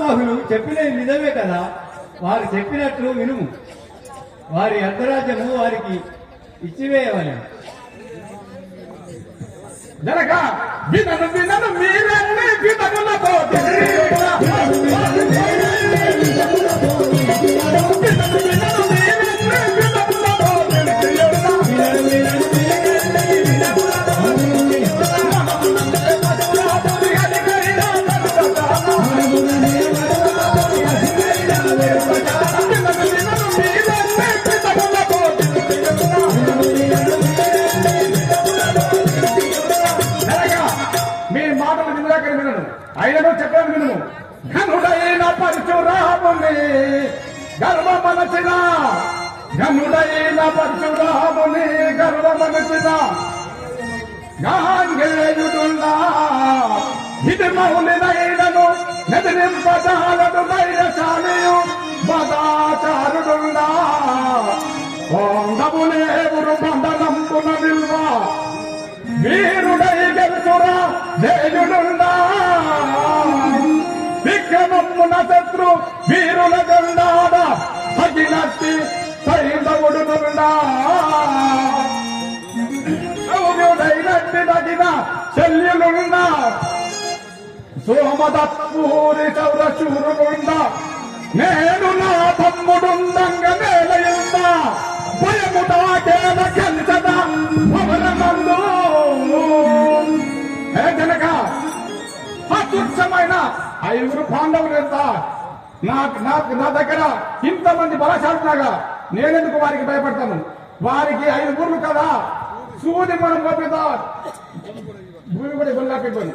పితామహులు చెప్పినది నిజమే కదా, వారు చెప్పినట్లు వినుము. వారి అర్ధరాజ్యము వారికి ఇచ్చివేయవలె. జనక వినను వినను మీరన్నీ విధములతో అయినను చెప్పాను విను. ఘనుడైన పరశురాముని గర్వమనచిన ఘనుడైన పరశురాముని గర్వమనచిన గాంగేయుడున్నా ఇది మౌలినైనను నెదిరింపజాలడు ధైర్యశాలియు మదాచారుడున్నా ఓంగములేవురు బంధనంపున విల్వ వీరుడై గెలుచురా జయుడుండా విక్రమమున శత్రు వీరుల గండాడ తగినట్టి సైంధవుడుండా సౌర్యుడైనట్టి తగిన శల్యులుండా సోమదత్పూరి చౌరచూరులుండా నేను నా తమ్ముడుండంగ నేలయుండా భయము నాకేల కంచద భవనమందు. హే జనక, అతుచ్చమైన 5 పాండవులు ఎంత నా దగ్గర ఇంతమంది బలశాలున్నాగా నేనెందుకు వారికి భయపడతాను? వారికి 5 ఊర్లు కదా, సూది మనం పంపిద్దాం, భూమి కూడా ఇబ్బంది